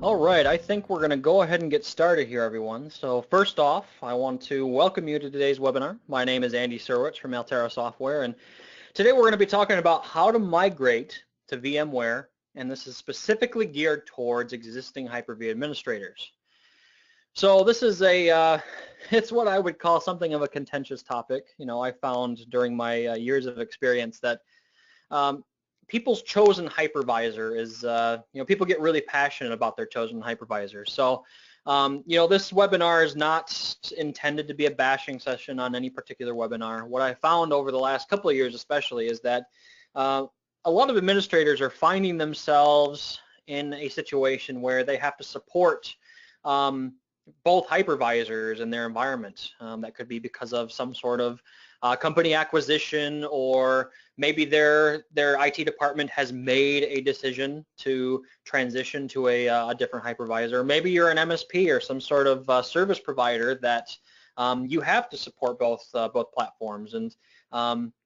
All right, I think we're going to go ahead and get started here, everyone. So first off, I want to welcome you to today's webinar. My name is Andy Syrewicze from Altaro Software, and today we're going to be talking about how to migrate to VMware, and this is specifically geared towards existing Hyper-V administrators. So this is it's what I would call something of a contentious topic. You know, I found during my years of experience that people's chosen hypervisor is, people get really passionate about their chosen hypervisor. So, this webinar is not intended to be a bashing session on any particular webinar. What I found over the last couple of years especially is that a lot of administrators are finding themselves in a situation where they have to support both hypervisors in their environment. That could be because of some sort of company acquisition, or maybe their IT department has made a decision to transition to a different hypervisor. Maybe you're an MSP or some sort of service provider that you have to support both platforms, and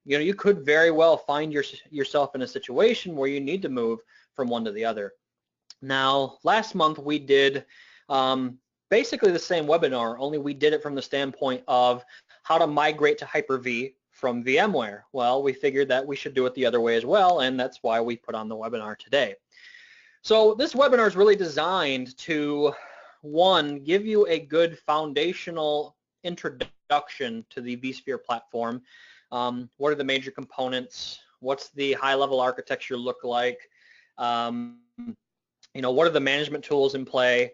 you could very well find yourself in a situation where you need to move from one to the other. Now, last month we did basically the same webinar, only we did it from the standpoint of how to migrate to Hyper-V from VMware. Well, we figured that we should do it the other way as well, and that's why we put on the webinar today. So this webinar is really designed to, one, give you a good foundational introduction to the vSphere platform. What are the major components? What's the high-level architecture look like? What are the management tools in play?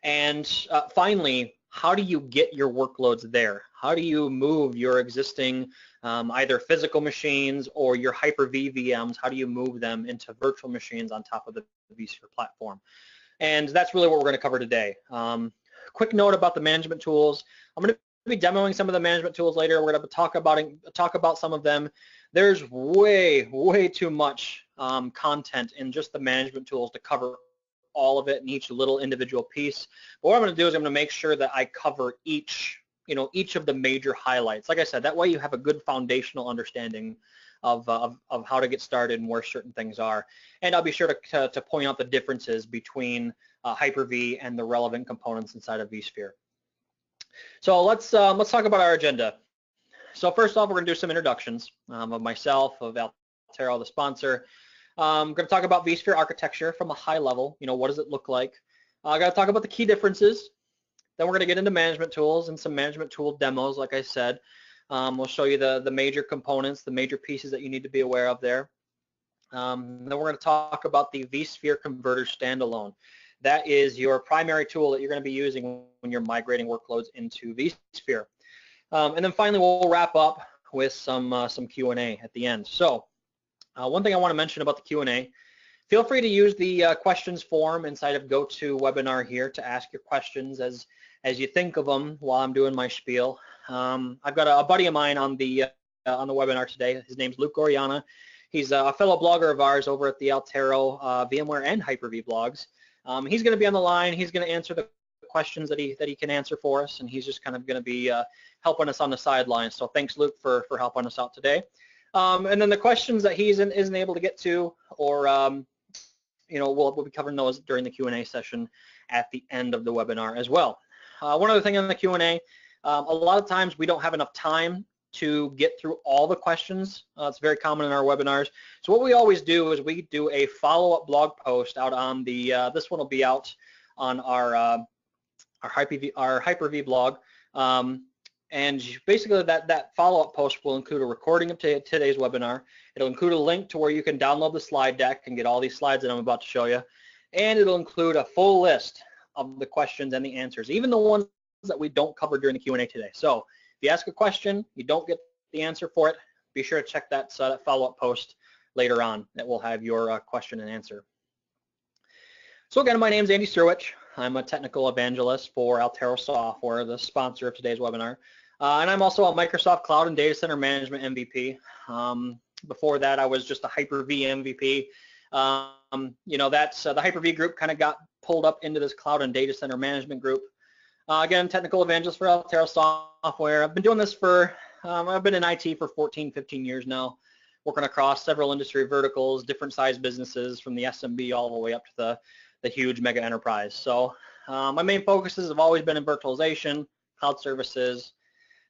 And finally, how do you get your workloads there? How do you move your existing either physical machines or your Hyper-V VMs? How do you move them into virtual machines on top of the vSphere platform? And that's really what we're going to cover today. Quick note about the management tools. I'm going to be demoing some of the management tools later. We're going to talk about some of them. There's way too much content in just the management tools to cover all of it in each little individual piece. But what I'm going to do is I'm going to make sure that I cover each of the major highlights. Like I said, that way you have a good foundational understanding of how to get started and where certain things are. And I'll be sure to point out the differences between Hyper-V and the relevant components inside of vSphere. So let's talk about our agenda. So first off, we're going to do some introductions of myself, of Altaro, the sponsor. I'm going to talk about vSphere architecture from a high level. What does it look like? I'm going to talk about the key differences. Then we're going to get into management tools and some management tool demos, like I said. We'll show you the major components, the major pieces that you need to be aware of there. Then we're going to talk about the vSphere Converter Standalone. That is your primary tool that you're going to be using when you're migrating workloads into vSphere. And then finally, we'll wrap up with some Q&A at the end. So one thing I want to mention about the Q&A, feel free to use the questions form inside of GoToWebinar here to ask your questions as you think of them while I'm doing my spiel. I've got a buddy of mine on the webinar today. His name's Luke Oriana. He's a fellow blogger of ours over at the Altaro VMware and Hyper-V blogs. He's going to be on the line. He's going to answer the questions that he can answer for us, and he's just kind of going to be helping us on the sidelines. So thanks, Luke, for helping us out today. And then the questions that he isn't able to get to, or we'll be covering those during the Q&A session at the end of the webinar as well. One other thing on the Q&A, a lot of times we don't have enough time to get through all the questions. It's very common in our webinars. So what we always do is we do a follow-up blog post out on the, this one will be out on our Hyper-V blog. And basically that follow-up post will include a recording of today's webinar. It'll include a link to where you can download the slide deck and get all these slides that I'm about to show you. And it'll include a full list of the questions and the answers, even the ones that we don't cover during the Q&A today. So if you ask a question, you don't get the answer for it, be sure to check that follow-up post later on that will have your question and answer. So again, my name is Andy Syrewicze. I'm a technical evangelist for Altaro Software, the sponsor of today's webinar. And I'm also a Microsoft Cloud and Data Center Management MVP. Before that, I was just a Hyper-V MVP. The Hyper-V group kind of got pulled up into this Cloud and Data Center Management group. Again, technical evangelist for Altaro Software. I've been doing this I've been in IT for 14, 15 years now, working across several industry verticals, different size businesses from the SMB all the way up to the huge mega enterprise. So my main focuses have always been in virtualization, cloud services,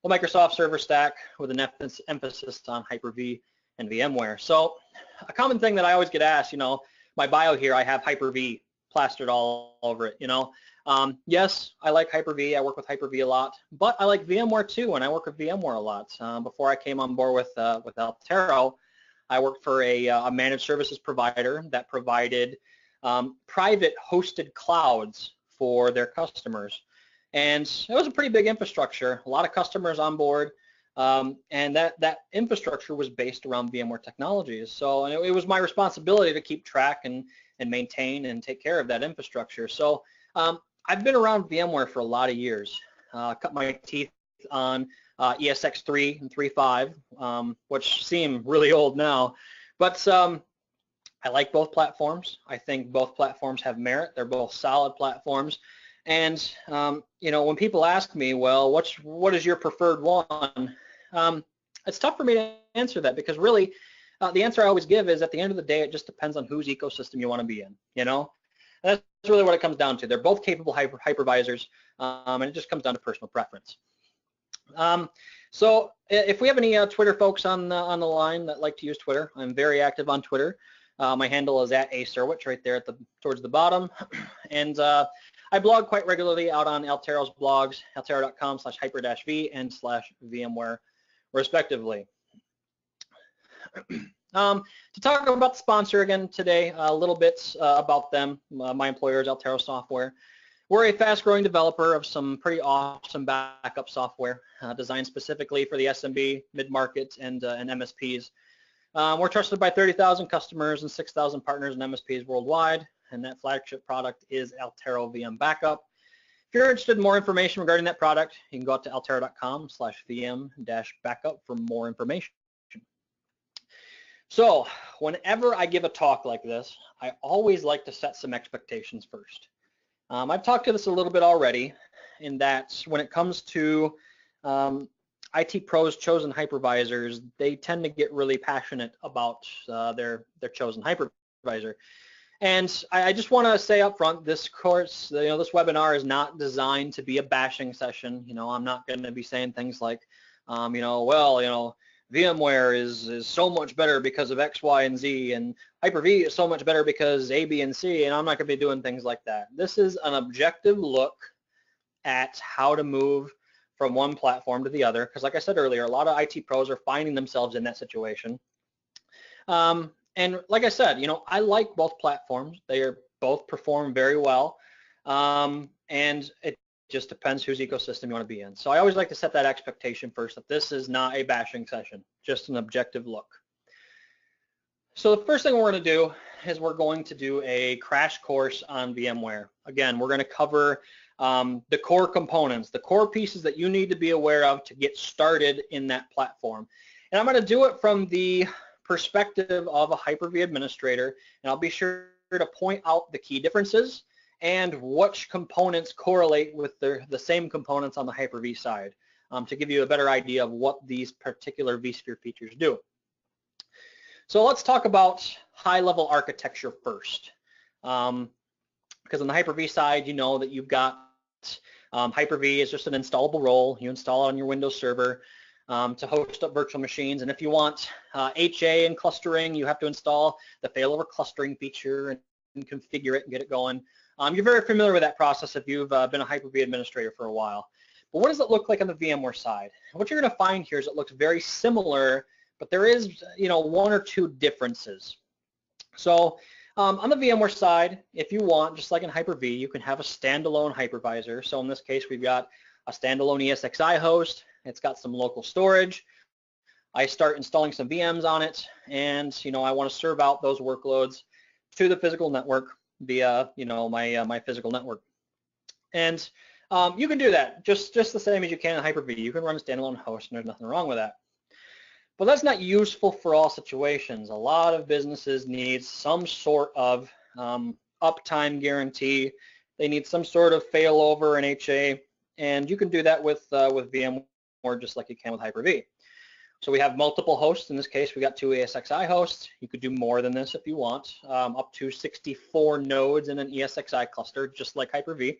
the Microsoft server stack with an emphasis on Hyper-V and VMware. So a common thing that I always get asked, my bio here, I have Hyper-V plastered all over it, Yes, I like Hyper-V. I work with Hyper-V a lot, but I like VMware too, and I work with VMware a lot. Before I came on board with Altaro, I worked for a managed services provider that provided private hosted clouds for their customers. And it was a pretty big infrastructure, a lot of customers on board, and that infrastructure was based around VMware technologies. So it was my responsibility to keep track and maintain and take care of that infrastructure. So I've been around VMware for a lot of years. Cut my teeth on ESX3 and 3.5, which seem really old now, but I like both platforms. I think both platforms have merit. They're both solid platforms. And when people ask me, well, what is your preferred one? It's tough for me to answer that, because really the answer I always give is, at the end of the day, it just depends on whose ecosystem you want to be in. That's really what it comes down to. They're both capable hypervisors, and it just comes down to personal preference. So if we have any Twitter folks on the line that like to use Twitter, I'm very active on Twitter. My handle is @asyrewicze right there towards the bottom, and I blog quite regularly out on Altaro's blogs, altaro.com/hyper-v and /VMware, respectively. To talk about the sponsor again today, a little bit about them. My employer is Altaro Software. We're a fast-growing developer of some pretty awesome backup software designed specifically for the SMB, mid-market, and MSPs. We're trusted by 30,000 customers and 6,000 partners and MSPs worldwide, and that flagship product is Altaro VM Backup. If you're interested in more information regarding that product, you can go out to altaro.com/VM-backup for more information. So whenever I give a talk like this, I always like to set some expectations first. I've talked to this a little bit already, in that when it comes to IT pros' chosen hypervisors, they tend to get really passionate about their chosen hypervisor. And I just want to say up front, this course, this webinar is not designed to be a bashing session. I'm not going to be saying things like, VMware is so much better because of X, Y, and Z, and Hyper-V is so much better because A, B, and C, and I'm not going to be doing things like that. This is an objective look at how to move from one platform to the other, because like I said earlier, a lot of IT pros are finding themselves in that situation. And like I said, I like both platforms. They are both perform very well, and it just depends whose ecosystem you want to be in. So I always like to set that expectation first, that this is not a bashing session, just an objective look. So the first thing we're going to do is we're going to do a crash course on VMware. Again, we're going to cover the core components, the core pieces that you need to be aware of to get started in that platform. And I'm going to do it from the perspective of a Hyper-V administrator, and I'll be sure to point out the key differences and which components correlate with the same components on the Hyper-V side, to give you a better idea of what these particular vSphere features do. So let's talk about high-level architecture first, because on the Hyper-V side, you know that you've got Hyper-V is just an installable role. You install it on your Windows server to host up virtual machines, and if you want HA and clustering, you have to install the failover clustering feature and configure it and get it going. You're very familiar with that process if you've been a Hyper-V administrator for a while. But what does it look like on the VMware side? What you're going to find here is it looks very similar, but there is, one or two differences. So on the VMware side, if you want, just like in Hyper-V, you can have a standalone hypervisor. So in this case, we've got a standalone ESXi host. It's got some local storage. I start installing some VMs on it, and I want to serve out those workloads to the physical network via my physical network. And you can do that just the same as you can in Hyper-V. You can run a standalone host, and there's nothing wrong with that. But that's not useful for all situations. A lot of businesses need some sort of uptime guarantee. They need some sort of failover and HA, and you can do that with VMware just like you can with Hyper-V. So we have multiple hosts. In this case, we got 2 ESXi hosts. You could do more than this if you want, up to 64 nodes in an ESXi cluster, just like Hyper-V.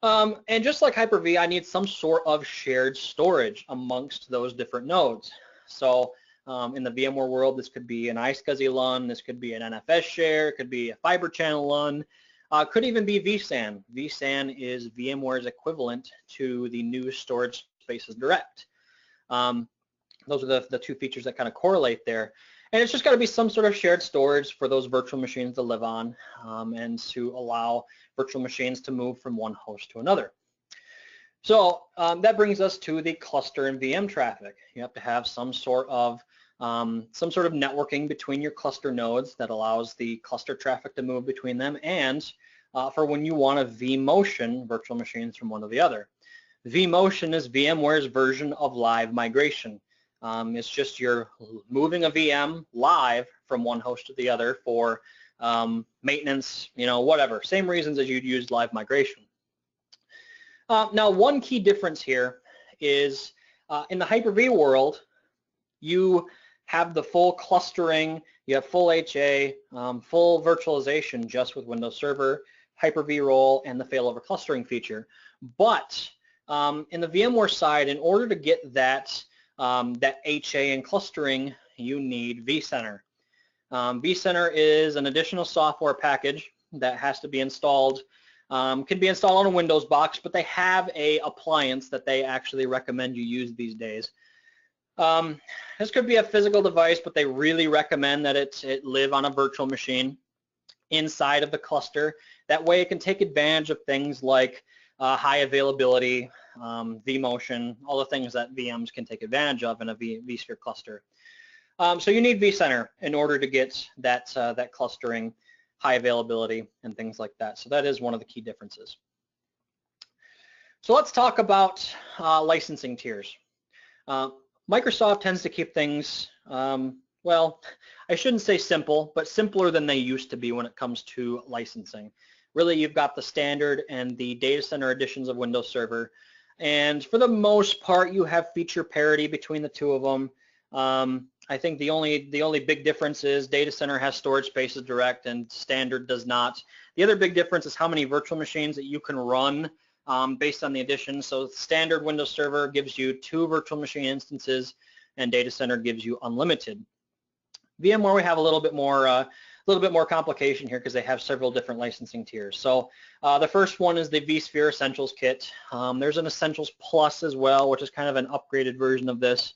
And just like Hyper-V, I need some sort of shared storage amongst those different nodes. So in the VMware world, this could be an iSCSI LUN, this could be an NFS share, it could be a fiber channel LUN, could even be vSAN. vSAN is VMware's equivalent to the new storage spaces direct. Those are the 2 features that kind of correlate there. And it's just got to be some sort of shared storage for those virtual machines to live on, and to allow virtual machines to move from one host to another. So that brings us to the cluster and VM traffic. You have to have some sort of networking between your cluster nodes that allows the cluster traffic to move between them, and for when you want to vMotion virtual machines from one to the other. vMotion is VMware's version of live migration. It's just you're moving a VM live from one host to the other for maintenance, whatever. Same reasons as you'd use live migration. Now, one key difference here is in the Hyper-V world, you have the full clustering, you have full HA, full virtualization just with Windows Server, Hyper-V role, and the failover clustering feature. But in the VMware side, in order to get that HA and clustering, you need vCenter. vCenter is an additional software package that has to be installed. Can be installed on a Windows box, but they have a appliance that they actually recommend you use these days. This could be a physical device, but they really recommend that it live on a virtual machine inside of the cluster. That way it can take advantage of things like high availability, vMotion, all the things that VMs can take advantage of in a vSphere cluster. So you need vCenter in order to get that clustering, high availability, and things like that. So that is one of the key differences. So let's talk about licensing tiers. Microsoft tends to keep things, well, I shouldn't say simple, but simpler than they used to be when it comes to licensing. Really, you've got the standard and the data center editions of Windows Server, and for the most part, you have feature parity between the 2 of them. I think the only big difference is data center has storage spaces direct and standard does not. The other big difference is how many virtual machines that you can run based on the edition. So standard Windows Server gives you 2 virtual machine instances, and data center gives you unlimited. VMware, we have a little bit more complication here because they have several different licensing tiers. So the first one is the vSphere Essentials Kit. There's an Essentials Plus as well, which is kind of an upgraded version of this.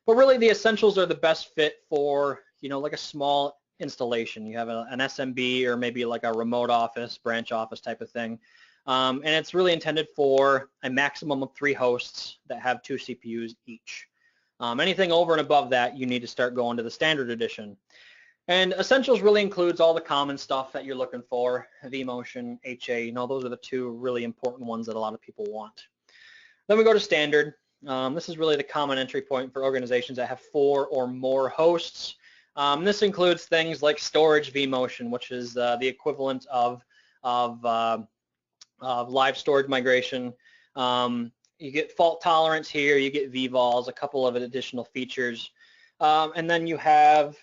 But really, the Essentials are the best fit for, like a small installation. You have an SMB or maybe like a remote office, branch office type of thing. And it's really intended for a maximum of 3 hosts that have 2 CPUs each. Anything over and above that, you need to start going to the standard edition. And Essentials really includes all the common stuff that you're looking for, vMotion, HA, those are the 2 really important ones that a lot of people want. Then we go to standard. This is really the common entry point for organizations that have 4 or more hosts. This includes things like storage vMotion, which is the equivalent of live storage migration. You get fault tolerance here, you get vVols, a couple of additional features. And then you have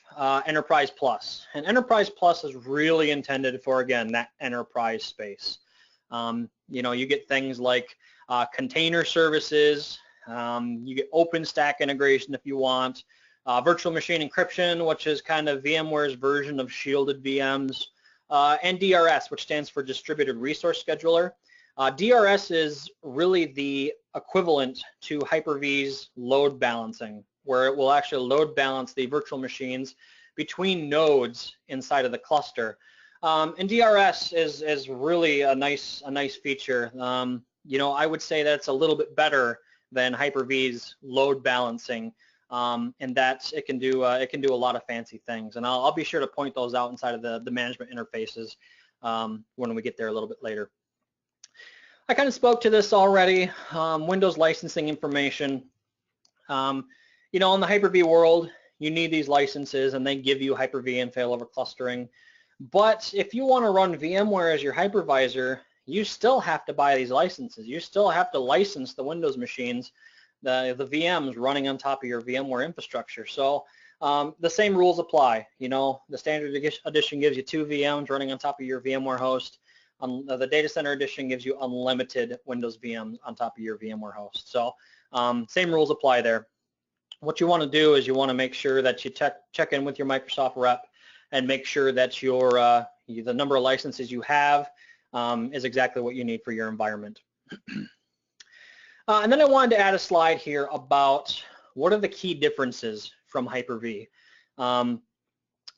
Enterprise Plus. And Enterprise Plus is really intended for, again, that enterprise space. You get things like container services, you get OpenStack integration if you want, virtual machine encryption, which is kind of VMware's version of shielded VMs, and DRS, which stands for Distributed Resource Scheduler. DRS is really the equivalent to Hyper-V's load balancing, where it will actually load balance the virtual machines between nodes inside of the cluster. And DRS is really a nice feature. I would say that's a little bit better than Hyper-V's load balancing, and that it can do a lot of fancy things. And I'll be sure to point those out inside of the management interfaces when we get there a little bit later. I kind of spoke to this already. Windows licensing information. In the Hyper-V world, you need these licenses, and they give you Hyper-V and failover clustering. But if you want to run VMware as your hypervisor, you still have to buy these licenses. You still have to license the Windows machines the VMs running on top of your VMware infrastructure. So the same rules apply. You know, the standard edition gives you 2 VMs running on top of your VMware host. The data center edition gives you unlimited Windows VMs on top of your VMware host. So same rules apply there. What you want to do is you want to make sure that you check in with your Microsoft rep and make sure that your the number of licenses you have is exactly what you need for your environment. And then I wanted to add a slide here about what are the key differences from Hyper-V. So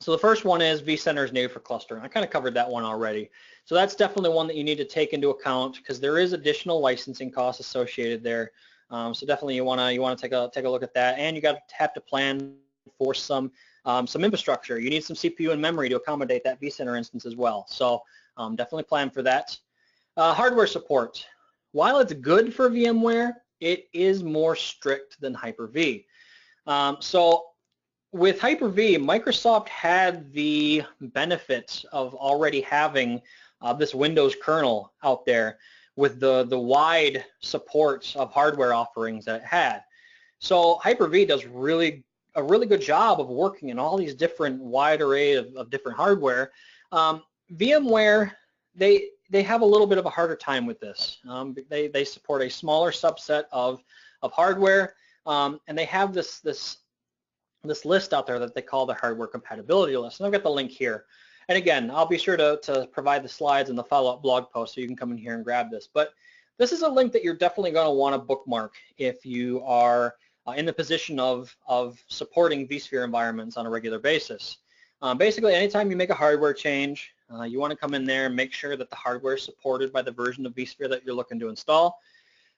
the first one is vCenter is native for clustering. I kind of covered that one already. So that's definitely one that you need to take into account because there is additional licensing costs associated there. So definitely you want to take a look at that, and you have to plan for some infrastructure. You need some CPU and memory to accommodate that vCenter instance as well. So definitely plan for that. Hardware support. While it's good for VMware, it is more strict than Hyper-V. So with Hyper-V, Microsoft had the benefit of already having this Windows kernel out there with the wide support of hardware offerings that it had. So Hyper-V does a really good job of working in all these different wide array of different hardware. VMware, they have a little bit of a harder time with this. They support a smaller subset of hardware, and they have this list out there that they call the hardware compatibility list. And I've got the link here. And again, I'll be sure to provide the slides in the follow-up blog post so you can come in here and grab this. But this is a link that you're definitely going to want to bookmark if you are in the position of supporting vSphere environments on a regular basis. Basically, anytime you make a hardware change, you want to come in there and make sure that the hardware is supported by the version of vSphere that you're looking to install.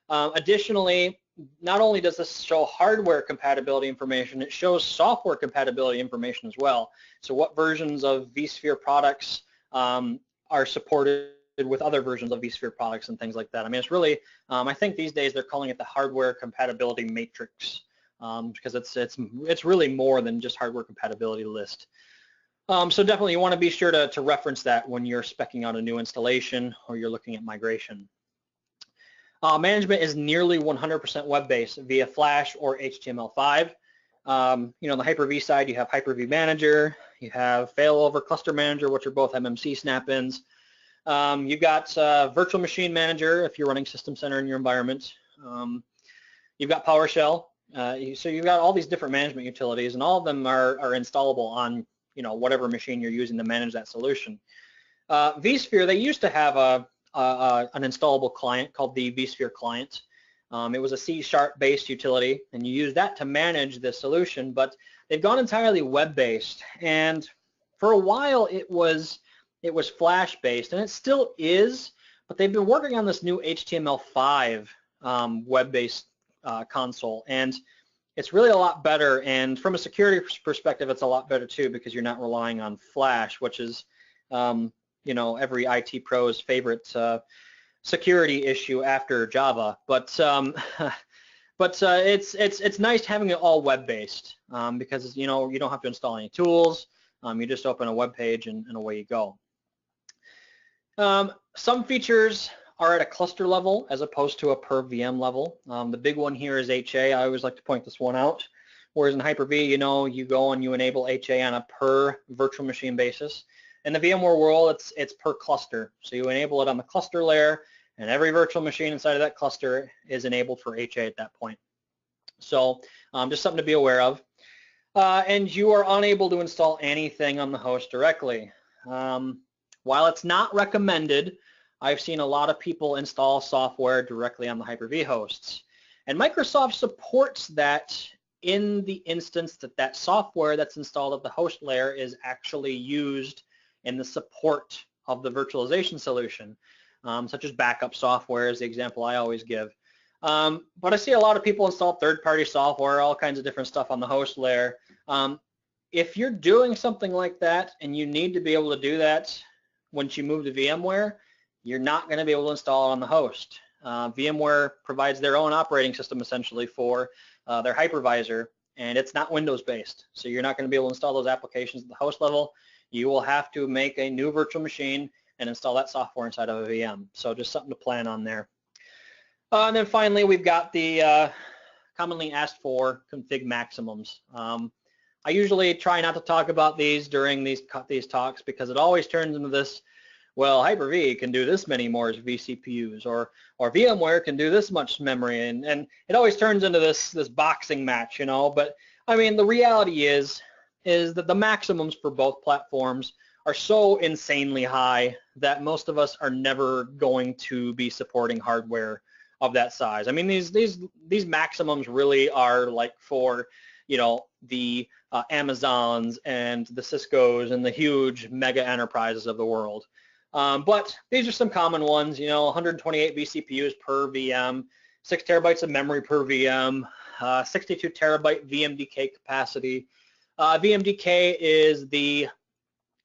Additionally, not only does this show hardware compatibility information, it shows software compatibility information as well. So what versions of vSphere products are supported with other versions of vSphere products and things like that. I mean, it's really, I think these days they're calling it the hardware compatibility matrix because it's really more than just hardware compatibility list. So definitely you want to be sure to reference that when you're speccing out a new installation or you're looking at migration. Management is nearly 100% web-based via Flash or HTML5. On the Hyper-V side, you have Hyper-V Manager, you have Failover Cluster Manager, which are both MMC snap-ins. You've got Virtual Machine Manager if you're running System Center in your environment. You've got PowerShell. So you've got all these different management utilities, and all of them are installable on whatever machine you're using to manage that solution. vSphere, they used to have an installable client called the vSphere client. It was a C# based utility, and you use that to manage the solution, but they've gone entirely web-based, and for a while it was Flash based, and it still is, but they've been working on this new HTML5 web-based console, and it's really a lot better, and from a security perspective it's a lot better too, because you're not relying on Flash, which is every IT pro's favorite security issue after Java. But it's nice having it all web-based because you don't have to install any tools. You just open a web page and away you go. Some features are at a cluster level as opposed to a per VM level. The big one here is HA. I always like to point this one out. Whereas in Hyper-V, you go and you enable HA on a per virtual machine basis. In the VMware world, it's per cluster. So you enable it on the cluster layer, and every virtual machine inside of that cluster is enabled for HA at that point. So just something to be aware of. And you are unable to install anything on the host directly. While it's not recommended, I've seen a lot of people install software directly on the Hyper-V hosts. And Microsoft supports that in the instance that software that's installed at the host layer is actually used in the support of the virtualization solution, such as backup software is the example I always give. But I see a lot of people install third-party software, all kinds of different stuff on the host layer. If you're doing something like that and you need to be able to do that once you move to VMware, you're not going to be able to install it on the host. VMware provides their own operating system essentially for their hypervisor, and it's not Windows-based. So you're not going to be able to install those applications at the host level. You will have to make a new virtual machine and install that software inside of a VM. So just something to plan on there. And then finally, we've got the commonly asked for config maximums. I usually try not to talk about these during these talks because it always turns into this, well, Hyper-V can do this many more vCPUs, or VMware can do this much memory, and it always turns into this boxing match, you know. But I mean, the reality is that the maximums for both platforms are so insanely high that most of us are never going to be supporting hardware of that size. I mean, these maximums really are like for, you know, the Amazons and the Ciscos and the huge mega enterprises of the world. But these are some common ones, you know, 128 vCPUs per VM, 6 terabytes of memory per VM, 62 terabyte VMDK capacity. VMDK is the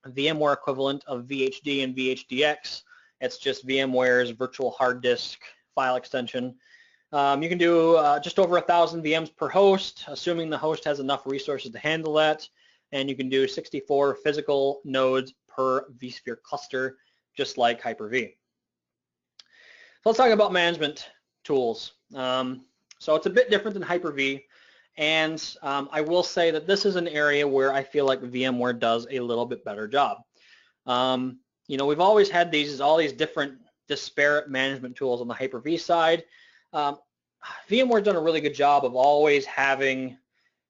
VMware equivalent of VHD and VHDX. It's just VMware's virtual hard disk file extension. You can do just over 1,000 VMs per host, assuming the host has enough resources to handle that. And you can do 64 physical nodes per vSphere cluster, just like Hyper-V. So let's talk about management tools. So it's a bit different than Hyper-V. And I will say that this is an area where I feel like VMware does a little bit better job. You know, we've always had all these different disparate management tools on the Hyper-V side. VMware's done a really good job of always having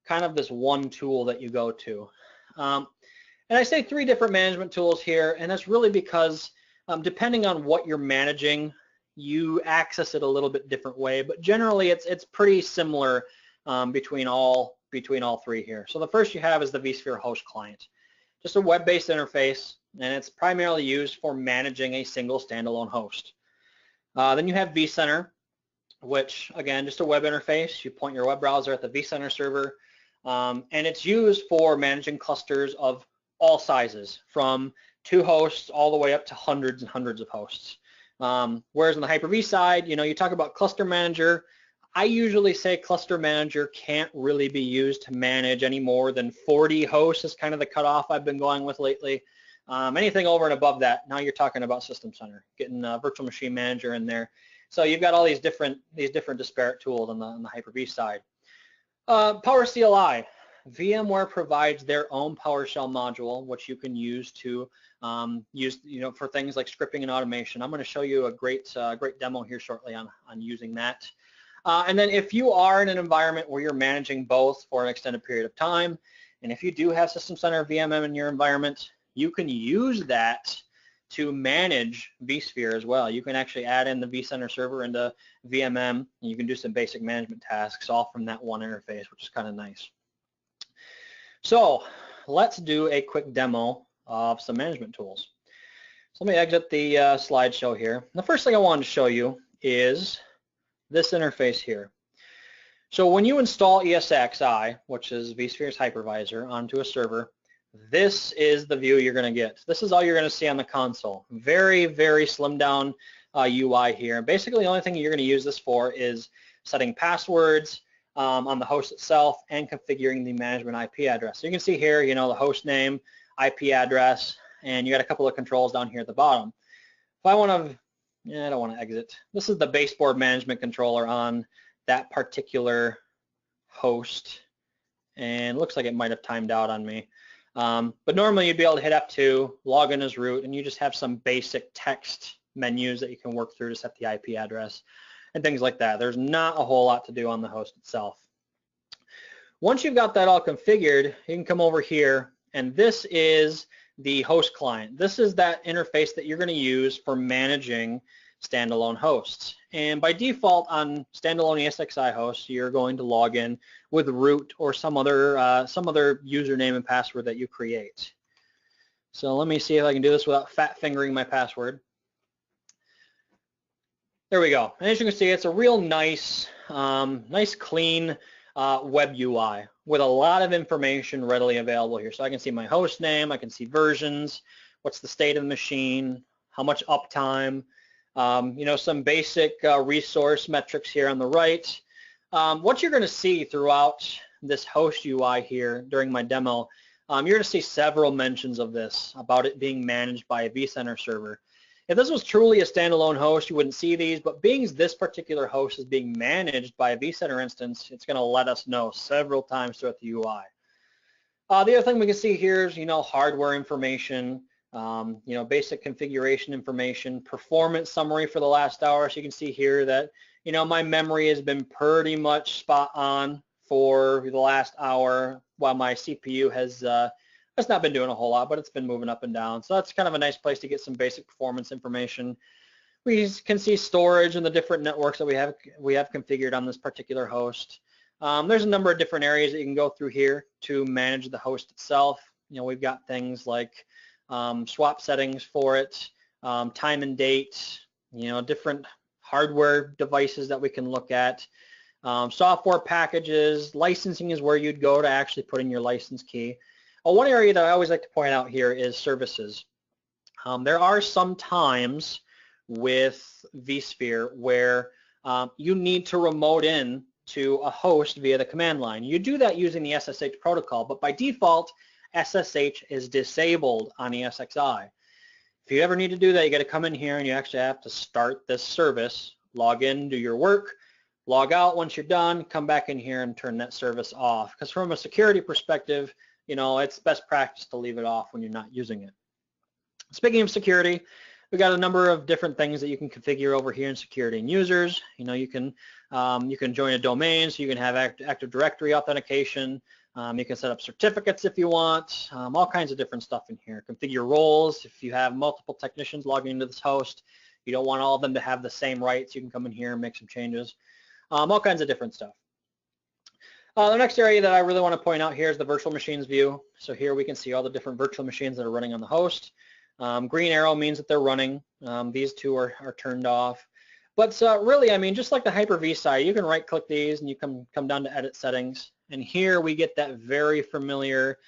kind of this one tool that you go to. And I say 3 different management tools here, and that's really because depending on what you're managing, you access it a little bit different way, but generally it's pretty similar between all 3 here. So the first you have is the vSphere host client, just a web-based interface, and it's primarily used for managing a single standalone host. Then you have vCenter, which again, just a web interface. You point your web browser at the vCenter server, and it's used for managing clusters of all sizes, from 2 hosts all the way up to hundreds and hundreds of hosts. Whereas on the Hyper-V side, you know, you talk about cluster manager. I usually say cluster manager can't really be used to manage any more than 40 hosts is kind of the cutoff I've been going with lately. Anything over and above that, now you're talking about System Center, getting a virtual machine manager in there. So you've got all these different disparate tools on the Hyper-V side. PowerCLI. VMware provides their own PowerShell module, which you can use to use, you know, for things like scripting and automation. I'm going to show you a great demo here shortly on using that. And then if you are in an environment where you're managing both for an extended period of time, and if you do have System Center VMM in your environment, you can use that to manage vSphere as well. You can actually add in the vCenter server into VMM, and you can do some basic management tasks all from that one interface, which is kind of nice. So let's do a quick demo of some management tools. So let me exit the slideshow here. The first thing I wanted to show you is this interface here. So when you install ESXi, which is vSphere's hypervisor, onto a server, this is the view you're going to get. This is all you're going to see on the console. Very, very slimmed down UI here. And basically the only thing you're going to use this for is setting passwords on the host itself and configuring the management IP address. So you can see here, you know, the host name, IP address, and you got a couple of controls down here at the bottom. If I want to, I don't want to exit. This is the baseboard management controller on that particular host, and looks like it might have timed out on me. But normally you'd be able to hit F2, log in as root, and you just have some basic text menus that you can work through to set the IP address and things like that. There's not a whole lot to do on the host itself. Once you've got that all configured, you can come over here, and this is the host client. This is that interface that you're going to use for managing standalone hosts. And by default on standalone ESXi hosts, you're going to log in with root or some other username and password that you create. So let me see if I can do this without fat fingering my password. There we go. And as you can see, it's a real nice, clean web UI with a lot of information readily available here. So I can see my host name, I can see versions, what's the state of the machine, how much uptime, you know, some basic resource metrics here on the right. What you're going to see throughout this host UI here during my demo, you're going to see several mentions of this, about it being managed by a vCenter server. If this was truly a standalone host, you wouldn't see these, but being this particular host is being managed by a vCenter instance, it's going to let us know several times throughout the UI. The other thing we can see here is, hardware information, basic configuration information, performance summary for the last hour. So you can see here that, my memory has been pretty much spot on for the last hour, while my CPU has not been doing a whole lot, but it's been moving up and down. So that's kind of a nice place to get some basic performance information. We can see storage and the different networks that we have configured on this particular host. There's a number of different areas that you can go through here to manage the host itself. We've got things like swap settings for it, time and date, different hardware devices that we can look at, software packages. Licensing is where you'd go to actually put in your license key. One area that I always like to point out here is services. There are some times with vSphere where you need to remote in to a host via the command line. You do that using the SSH protocol, but by default, SSH is disabled on ESXi. If you ever need to do that, you got to come in here and you actually have to start this service, log in, do your work, log out once you're done, come back in here and turn that service off. Because from a security perspective, it's best practice to leave it off when you're not using it. Speaking of security, we got a number of different things that you can configure over here in security and users. You can join a domain, so you can have Active Directory authentication. You can set up certificates if you want, all kinds of different stuff in here. Configure roles. If you have multiple technicians logging into this host, you don't want all of them to have the same rights, you can come in here and make some changes. All kinds of different stuff. The next area that I really want to point out here is the virtual machines view. So here we can see all the different virtual machines that are running on the host. Green arrow means that they're running. These two are turned off. But really, just like the Hyper-V side, you can right-click these and you come down to Edit Settings. And here we get that very familiar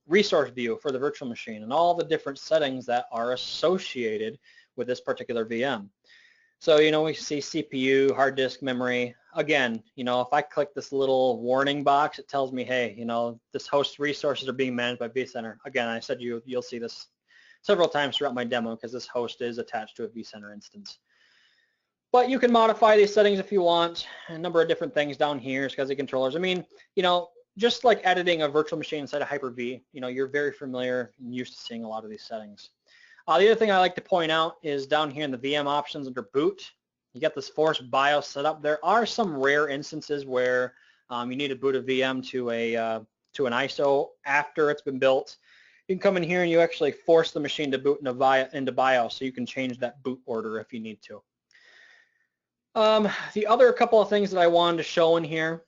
resource view for the virtual machine and all the different settings that are associated with this particular VM. So, we see CPU, hard disk, memory. Again, if I click this little warning box, it tells me, hey, this host resources are being managed by vCenter. Again, I said you'll see this several times throughout my demo because this host is attached to a vCenter instance. But you can modify these settings if you want. A number of different things down here, SCSI controllers. Just like editing a virtual machine inside of Hyper-V, you're very familiar and used to seeing a lot of these settings. The other thing I like to point out is down here in the VM options under boot, you got this forced BIOS set up. There are some rare instances where you need to boot a VM to an ISO after it's been built. You can come in here and you actually force the machine to boot into BIOS, so you can change that boot order if you need to. The other couple of things that I wanted to show in here,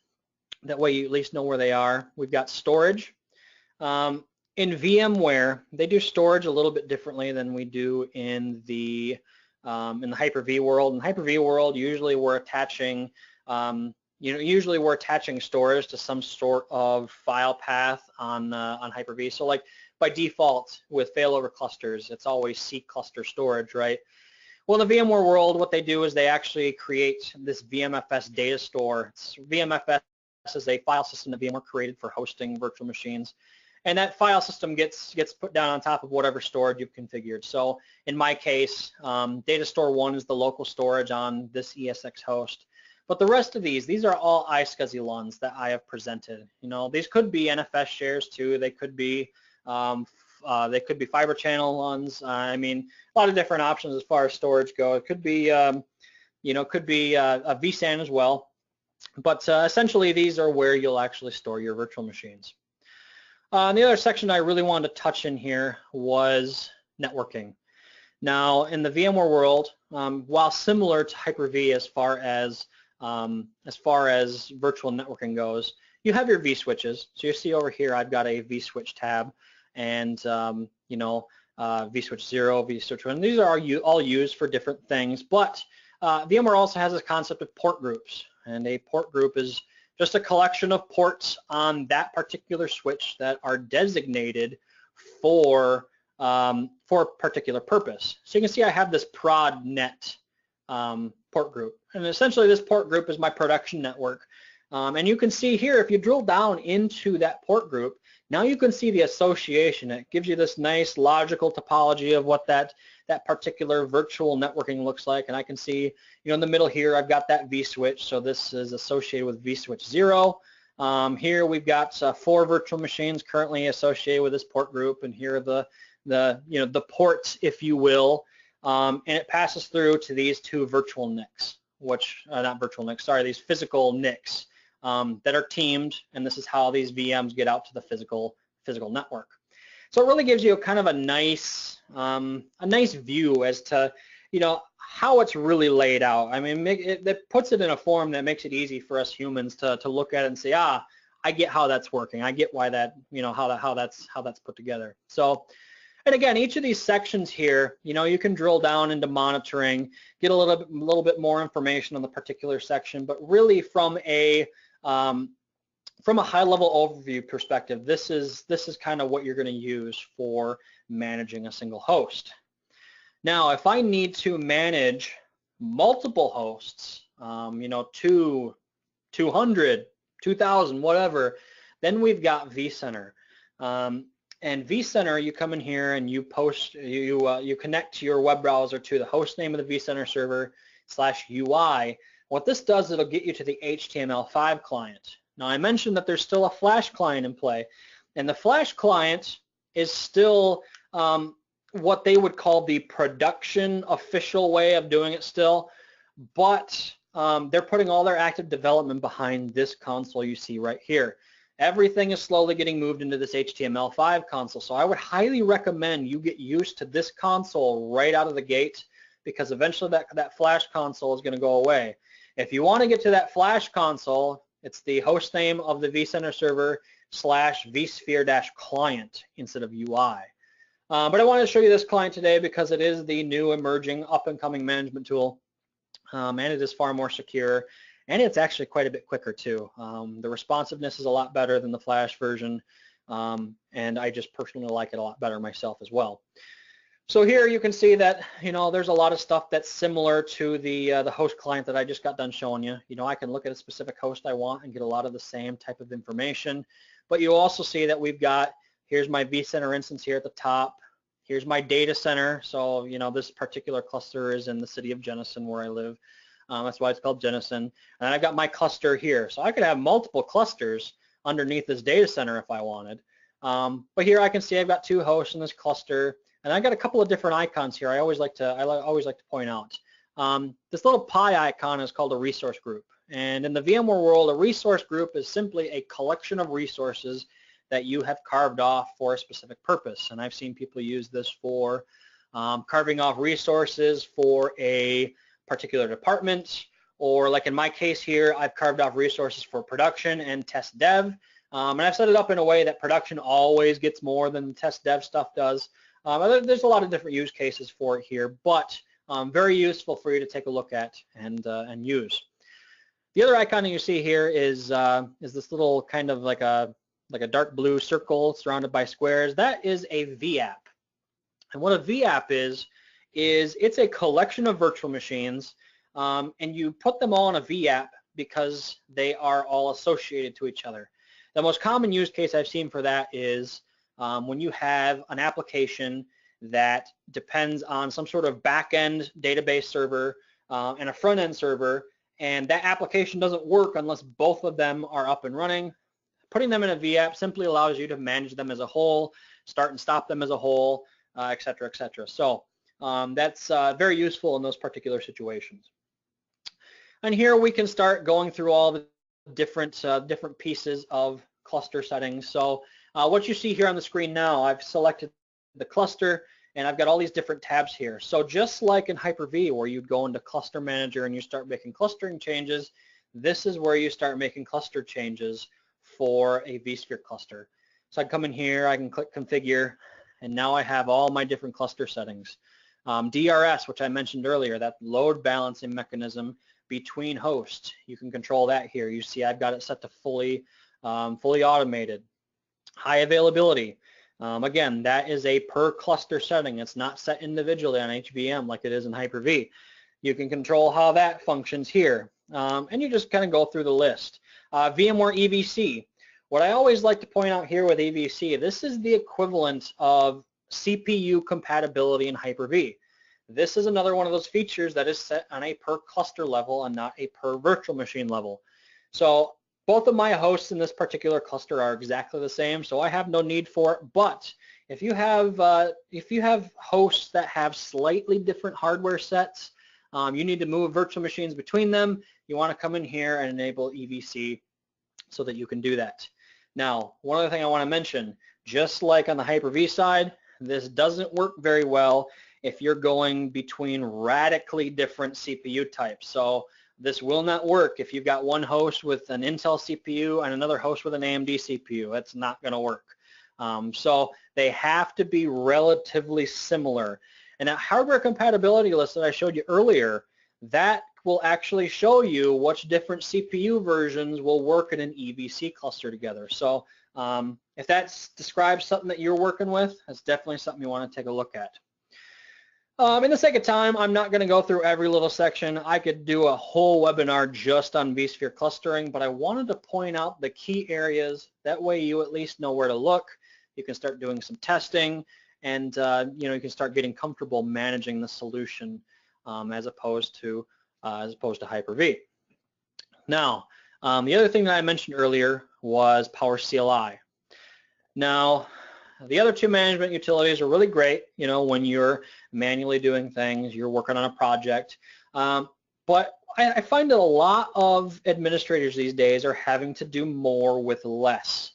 that way you at least know where they are. We've got storage. In VMware, they do storage a little bit differently than we do in the Hyper-V world. In the Hyper-V world, usually we're attaching storage to some sort of file path on Hyper-V. So like by default with failover clusters, it's always C cluster storage, right? Well, in the VMware world, what they do is they actually create this VMFS data store. VMFS is a file system that VMware created for hosting virtual machines. And that file system gets put down on top of whatever storage you've configured. So in my case, data store 1 is the local storage on this ESX host. But the rest of these are all iSCSI LUNs that I have presented. These could be NFS shares too. They could be fiber channel LUNs. A lot of different options as far as storage go. It could be, a vSAN as well. But essentially, these are where you'll actually store your virtual machines. The other section I really wanted to touch in here was networking. Now, in the VMware world, while similar to Hyper-V as far as virtual networking goes, you have your vSwitches. So you see over here, I've got a vSwitch tab, and vSwitch 0, vSwitch 1. These are all used for different things, but VMware also has this concept of port groups, and a port group is just a collection of ports on that particular switch that are designated for a particular purpose. So you can see I have this prod net port group, and essentially this port group is my production network. And you can see here, if you drill down into that port group, Now you can see the association. It gives you this nice logical topology of what that particular virtual networking looks like. And I can see, in the middle here, I've got that vSwitch. So this is associated with vSwitch 0. Here we've got 4 virtual machines currently associated with this port group, and here are the ports, if you will, and it passes through to these 2 virtual NICs, these physical NICs that are teamed, and this is how these VMs get out to the physical network. So it really gives you kind of a nice view as to how it's really laid out. I mean, it puts it in a form that makes it easy for us humans to look at it and say, I get how that's working. I get why that, how that's put together. So, and again, each of these sections here, you can drill down into monitoring, get a little bit more information on the particular section, but really from a high-level overview perspective, this is kind of what you're going to use for managing a single host. Now, if I need to manage multiple hosts, 200, 2,000, whatever, then we've got vCenter. And vCenter, you come in here and you connect to your web browser to the host name of the vCenter server /UI. What this does, it'll get you to the HTML5 client. Now, I mentioned that there's still a Flash client in play, and the Flash client is still what they would call the production official way of doing it still, but they're putting all their active development behind this console you see right here. Everything is slowly getting moved into this HTML5 console, so I would highly recommend you get used to this console right out of the gate, because eventually that Flash console is going to go away. If you want to get to that Flash console, it's the host name of the vCenter server /vSphere-client instead of UI. But I wanted to show you this client today because it is the new emerging up-and-coming management tool, and it is far more secure, and it's actually quite a bit quicker too. The responsiveness is a lot better than the Flash version, and I just personally like it a lot better myself as well. So here you can see that there's a lot of stuff that's similar to the host client that I just got done showing you. I can look at a specific host I want and get a lot of the same type of information. But you also see that we've got, here's my vCenter instance here at the top. Here's my data center. So this particular cluster is in the city of Jenison where I live. That's why it's called Jenison. And I've got my cluster here. So I could have multiple clusters underneath this data center if I wanted. But here I can see I've got 2 hosts in this cluster. And I got a couple of different icons here. I always like to point out. This little pie icon is called a resource group. And in the VMware world, a resource group is simply a collection of resources that you have carved off for a specific purpose. And I've seen people use this for carving off resources for a particular department, or like in my case here, I've carved off resources for production and test dev. And I've set it up in a way that production always gets more than the test dev stuff does. There's a lot of different use cases for it here, but very useful for you to take a look at and use. The other icon that you see here is this little kind of like a dark blue circle surrounded by squares. That is a vApp. And what a vApp is it's a collection of virtual machines, and you put them all in a vApp because they are all associated to each other. The most common use case I've seen for that is when you have an application that depends on some sort of back-end database server and a front-end server, and that application doesn't work unless both of them are up and running. Putting them in a vApp simply allows you to manage them as a whole, start and stop them as a whole, et cetera, et cetera. So that's very useful in those particular situations. And here we can start going through all the different pieces of cluster settings. So what you see here on the screen now, I've selected the cluster, and I've got all these different tabs here. So just like in Hyper-V, where you'd go into Cluster Manager and you start making clustering changes, this is where you start making cluster changes for a vSphere cluster. So I come in here, I can click Configure, and now I have all my different cluster settings. DRS, which I mentioned earlier, that load balancing mechanism between hosts, you can control that here. You see I've got it set to fully automated. High availability. Again, that is a per cluster setting. It's not set individually on HVM like it is in Hyper-V. You can control how that functions here. And you just kind of go through the list. VMware EVC. What I always like to point out here with EVC, this is the equivalent of CPU compatibility in Hyper-V. This is another one of those features that is set on a per cluster level and not a per virtual machine level. So both of my hosts in this particular cluster are exactly the same, so I have no need for it. But if you have hosts that have slightly different hardware sets, you need to move virtual machines between them, you want to come in here and enable EVC so that you can do that. Now, one other thing I want to mention, just like on the Hyper-V side, this doesn't work very well if you're going between radically different CPU types. So this will not work if you've got one host with an Intel CPU and another host with an AMD CPU. That's not going to work. So they have to be relatively similar. And that hardware compatibility list that I showed you earlier, that will actually show you which different CPU versions will work in an EVC cluster together. So if that describes something that you're working with, that's definitely something you want to take a look at. In the sake of time, I'm not going to go through every little section. I could do a whole webinar just on vSphere clustering, but I wanted to point out the key areas. That way you at least know where to look. You can start doing some testing, and you can start getting comfortable managing the solution as opposed to Hyper-V. Now, the other thing that I mentioned earlier was PowerCLI. Now, the other two management utilities are really great, when you're manually doing things, you're working on a project. But I find that a lot of administrators these days are having to do more with less.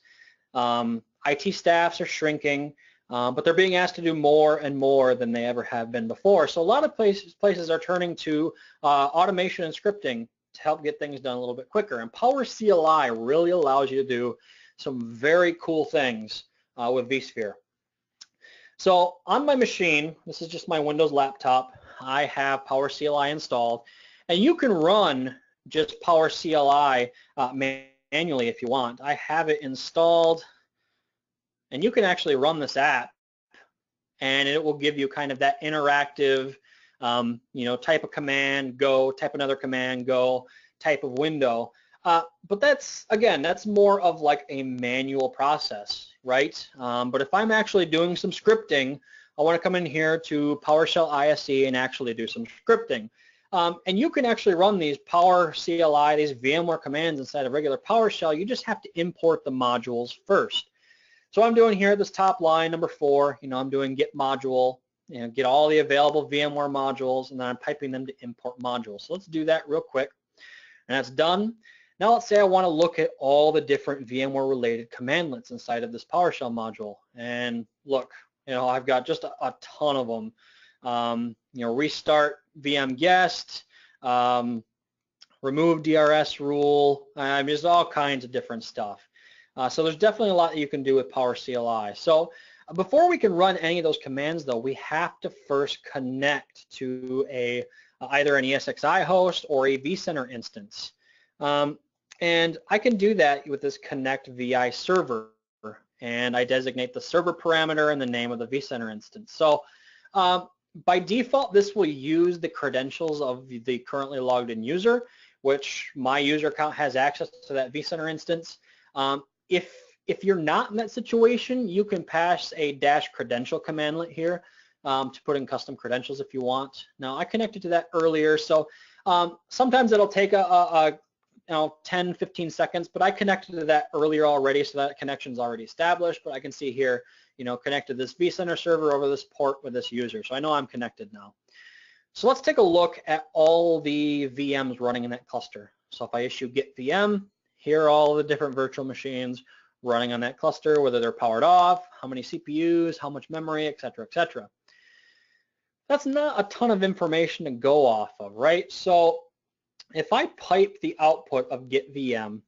IT staffs are shrinking, but they're being asked to do more and more than they ever have been before. So a lot of places are turning to automation and scripting to help get things done a little bit quicker. And PowerCLI really allows you to do some very cool things with vSphere. So on my machine, this is just my Windows laptop, I have PowerCLI installed, and you can run just PowerCLI manually if you want. I have it installed, and you can actually run this app, and it will give you kind of that interactive, type a command, go, type another command, go, type of window. But that's more of like a manual process, right? But if I'm actually doing some scripting, I want to come in here to PowerShell ISE and actually do some scripting. And you can actually run these PowerCLI, these VMware commands inside of regular PowerShell. You just have to import the modules first. So I'm doing here this top line, number 4, I'm doing get module, get all the available VMware modules, and then I'm piping them to import modules. So let's do that real quick. And that's done. Now let's say I want to look at all the different VMware related commandlets inside of this PowerShell module. And look, I've got just a ton of them. Restart VM guest, remove DRS rule, just all kinds of different stuff. So there's definitely a lot that you can do with PowerCLI. So before we can run any of those commands, though, we have to first connect to either an ESXi host or a vCenter instance. And I can do that with this connect VI server, and I designate the server parameter and the name of the vCenter instance. So by default, this will use the credentials of the currently logged in user, which my user account has access to that vCenter instance. If you're not in that situation, you can pass a -credential commandlet here to put in custom credentials if you want. Now, I connected to that earlier, so sometimes it'll take 10-15 seconds, but I connected to that earlier already, so that connection's already established. But I can see here, connected this vCenter server over this port with this user, so I know I'm connected now. So let's take a look at all the VMs running in that cluster. So if I issue get VM, here are all the different virtual machines running on that cluster, whether they're powered off, how many CPUs, how much memory, etc., etc. That's not a ton of information to go off of, right? So if I pipe the output of get VM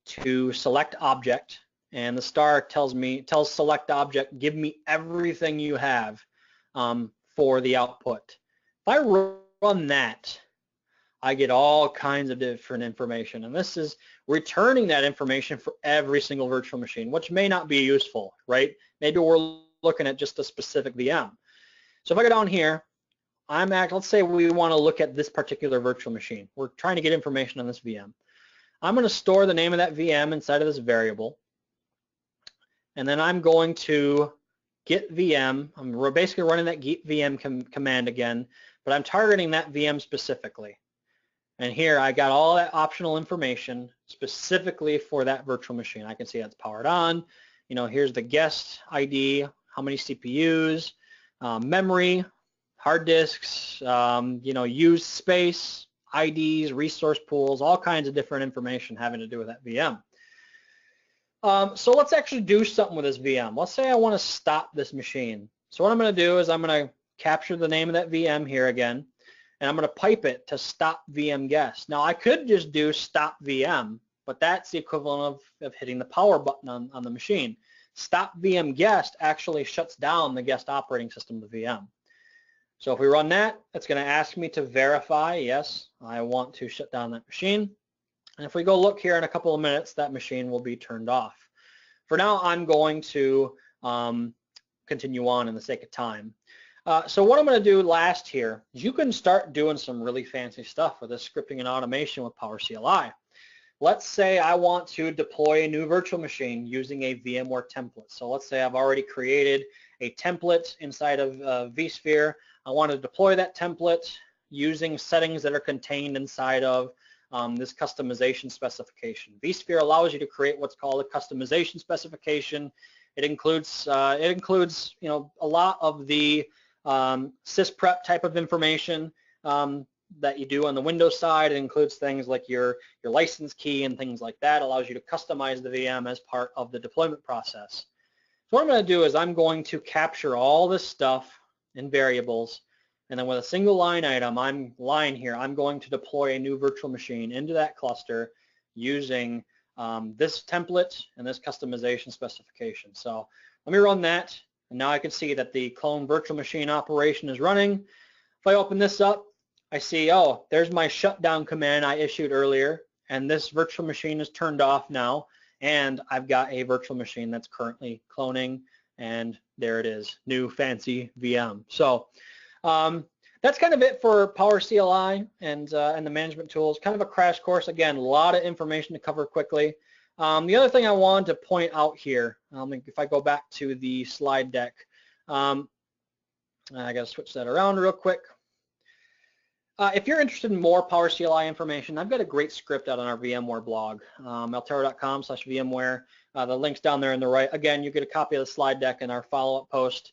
to select object, and the star tells select object, give me everything you have for the output. If I run that, I get all kinds of different information, and this is returning that information for every single virtual machine, which may not be useful, right? Maybe we're looking at just a specific VM. So if I go down here, let's say we want to look at this particular virtual machine. We're trying to get information on this VM. I'm going to store the name of that VM inside of this variable, and then I'm going to git VM. We're basically running that git VM command again, but I'm targeting that VM specifically. And here I got all that optional information specifically for that virtual machine. I can see that's powered on. You know, here's the guest ID, how many CPUs, memory, hard disks, you know, used space, IDs, resource pools, all kinds of different information having to do with that VM. So let's actually do something with this VM. Let's say I want to stop this machine. So what I'm going to do is I'm going to capture the name of that VM here again, and I'm going to pipe it to stop VM guest. Now I could just do stop VM, but that's the equivalent of hitting the power button on the machine. Stop VM guest actually shuts down the guest operating system of the VM. So if we run that, it's going to ask me to verify, yes, I want to shut down that machine. And if we go look here in a couple of minutes, that machine will be turned off. For now, I'm going to continue on in the sake of time. So what I'm going to do last here is you can start doing some really fancy stuff with this scripting and automation with PowerCLI. Let's say I want to deploy a new virtual machine using a VMware template. So let's say I've already created a template inside of vSphere. I want to deploy that template using settings that are contained inside of this customization specification. vSphere allows you to create what's called a customization specification. It includes you know, a lot of the sysprep type of information that you do on the Windows side. It includes things like your license key and things like that. It allows you to customize the VM as part of the deployment process. So what I'm going to do is I'm going to capture all this stuff in variables, and then with a single line item, I'm going to deploy a new virtual machine into that cluster using this template and this customization specification. So let me run that, and now I can see that the clone virtual machine operation is running. If I open this up, I see, oh, there's my shutdown command I issued earlier, and this virtual machine is turned off now, and I've got a virtual machine that's currently cloning, and there it is, new fancy VM. So that's kind of it for PowerCLI and the management tools. Kind of a crash course. Again, a lot of information to cover quickly. The other thing I wanted to point out here, if I go back to the slide deck, I got to switch that around real quick. If you're interested in more PowerCLI information, I've got a great script out on our VMware blog, altaro.com/VMware. The link's down there on the right. Again, you get a copy of the slide deck in our follow-up post.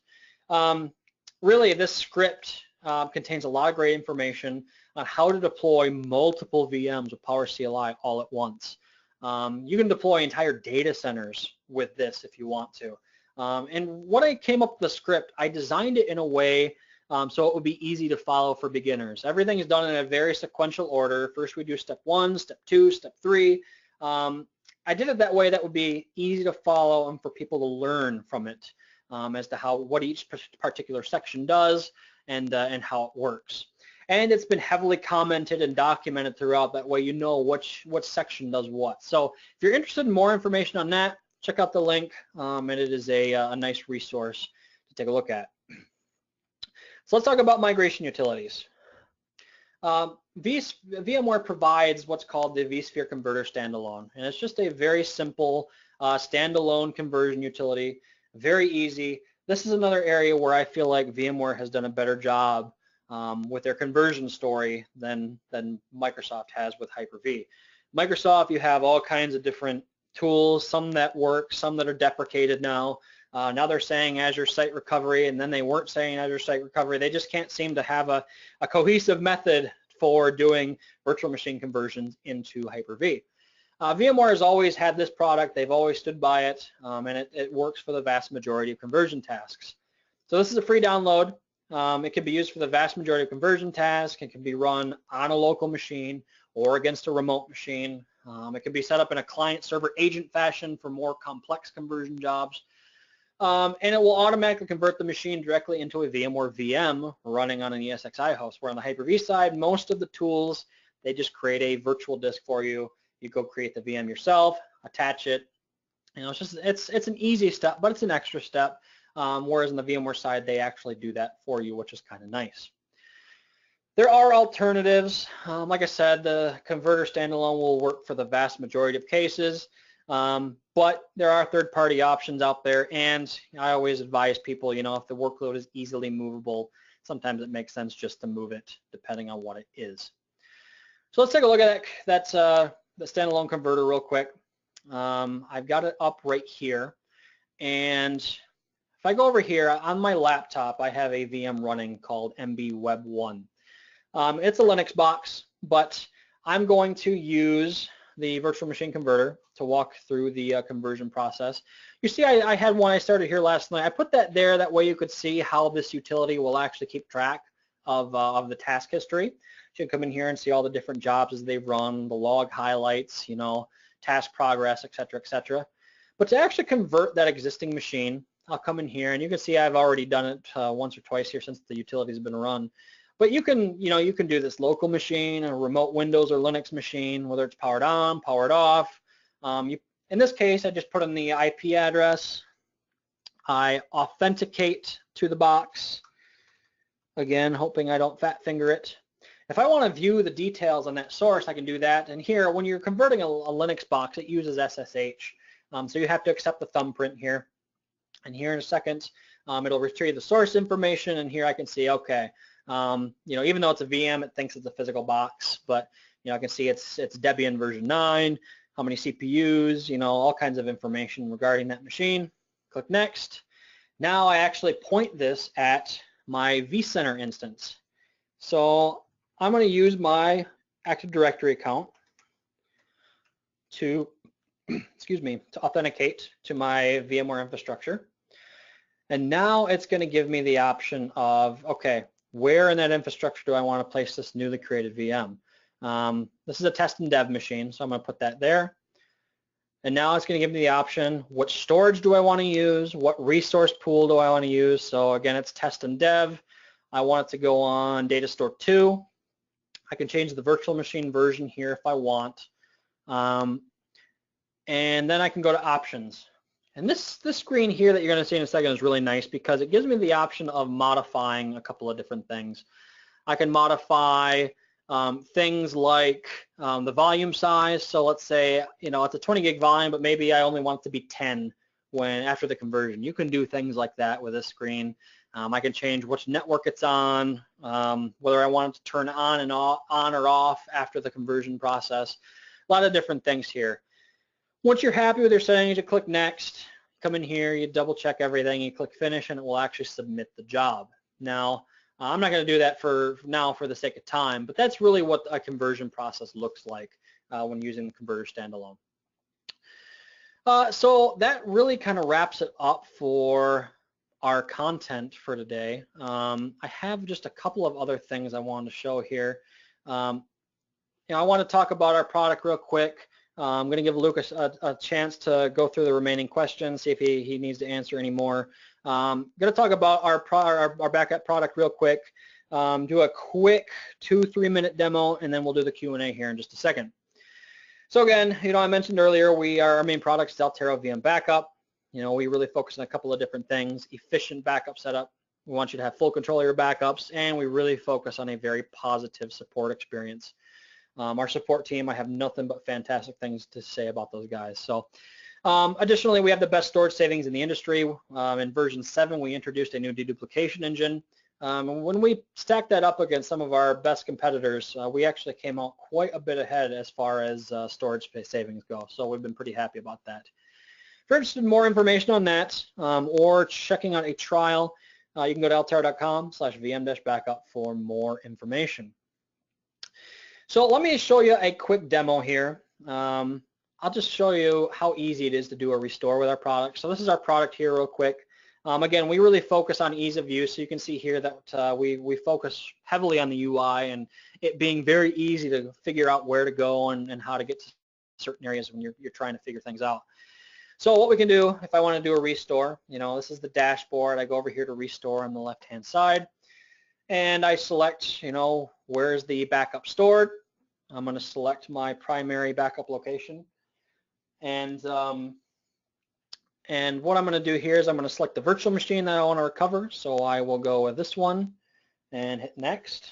Really, this script contains a lot of great information on how to deploy multiple VMs with PowerCLI all at once. You can deploy entire data centers with this if you want to. And when I came up with the script, I designed it in a way so it would be easy to follow for beginners. Everything is done in a very sequential order. First we do step 1, step 2, step 3. I did it that way that would be easy to follow and for people to learn from it as to what each particular section does and how it works. And it's been heavily commented and documented throughout. That way you know what section does what. So if you're interested in more information on that, check out the link, and it is a nice resource to take a look at. So let's talk about migration utilities. VMware provides what's called the vSphere Converter Standalone, and it's just a very simple standalone conversion utility, very easy. This is another area where I feel like VMware has done a better job with their conversion story than Microsoft has with Hyper-V. Microsoft, you have all kinds of different tools, some that work, some that are deprecated now. Now they're saying Azure Site Recovery, and then they weren't saying Azure Site Recovery. They just can't seem to have a cohesive method for doing virtual machine conversions into Hyper-V. VMware has always had this product. They've always stood by it, and it works for the vast majority of conversion tasks. So this is a free download. It can be used for the vast majority of conversion tasks. It can be run on a local machine or against a remote machine. It can be set up in a client-server agent fashion for more complex conversion jobs. And it will automatically convert the machine directly into a VMware VM running on an ESXi host, where on the Hyper-V side, most of the tools, they just create a virtual disk for you. You go create the VM yourself, attach it. You know, it's an easy step, but it's an extra step, whereas on the VMware side, they actually do that for you, which is kind of nice. There are alternatives. Like I said, the converter standalone will work for the vast majority of cases. But there are third-party options out there, and I always advise people, you know, if the workload is easily movable, sometimes it makes sense just to move it depending on what it is. So let's take a look at that. That's the standalone converter real quick. I've got it up right here, and if I go over here on my laptop, I have a VM running called MB-Web1. It's a Linux box, but I'm going to use the virtual machine converter to walk through the conversion process. You see, I had one I started here last night. I put that there, that way you could see how this utility will actually keep track of the task history. You can come in here and see all the different jobs as they've run, the log highlights, you know, task progress, et cetera, But to actually convert that existing machine, I'll come in here, and you can see I've already done it once or twice here since the utility has been run. But you can do this local machine, a remote Windows or Linux machine, whether it's powered on, powered off. In this case, I just put in the IP address. I authenticate to the box, again, hoping I don't fat finger it. If I want to view the details on that source, I can do that. And here, when you're converting a Linux box, it uses SSH. So you have to accept the thumbprint here. And here in a second, it'll retrieve the source information, and here I can see, okay, you know, even though it's a VM, it thinks it's a physical box, but you know, I can see it's Debian version 9, how many CPUs, you know, all kinds of information regarding that machine. Click next. Now I actually point this at my vCenter instance. So I'm going to use my Active Directory account to, excuse me, to authenticate to my VMware infrastructure. And now it's going to give me the option of, okay, where in that infrastructure do I want to place this newly created VM? This is a test and dev machine, so I'm going to put that there. And now it's going to give me the option, what storage do I want to use? What resource pool do I want to use? So again, it's test and dev. I want it to go on data store 2. I can change the virtual machine version here if I want. And then I can go to options. And this screen here that you're going to see in a second is really nice because it gives me the option of modifying a couple of different things. I can modify things like the volume size. So let's say, you know, it's a 20 gig volume, but maybe I only want it to be 10 after the conversion. You can do things like that with this screen. I can change which network it's on, whether I want it to turn on or off after the conversion process. A lot of different things here. Once you're happy with your settings, you click next, come in here, you double check everything, you click finish, and it will actually submit the job. Now, I'm not going to do that for the sake of time, but that's really what a conversion process looks like when using the converter standalone. So that really kind of wraps it up for our content for today. I have just a couple of other things I wanted to show here. You know, I want to talk about our product real quick. I'm going to give Lucas a chance to go through the remaining questions, see if he needs to answer any more. I'm going to talk about our backup product real quick, do a quick 2-3 minute demo, and then we'll do the Q&A here in just a second. So again, you know, I mentioned earlier, our main product is Altaro VM Backup. You know, we really focus on a couple of different things: efficient backup setup. We want you to have full control of your backups, and we really focus on a very positive support experience. Our support team, I have nothing but fantastic things to say about those guys. So additionally, we have the best storage savings in the industry. In version 7, we introduced a new deduplication engine. And when we stack that up against some of our best competitors, we actually came out quite a bit ahead as far as storage space savings go. So we've been pretty happy about that. If you're interested in more information on that or checking out a trial, you can go to altaro.com/vm-backup for more information. So let me show you a quick demo here. I'll just show you how easy it is to do a restore with our product. So this is our product here real quick. Again, we really focus on ease of use. So you can see here that we focus heavily on the UI and it being very easy to figure out where to go and how to get to certain areas when you're trying to figure things out. So what we can do, if I want to do a restore, you know, this is the dashboard. I go over here to restore on the left-hand side. And I select, you know, where's the backup stored. I'm going to select my primary backup location. And what I'm going to do here is I'm going to select the virtual machine that I want to recover. So I will go with this one and hit next.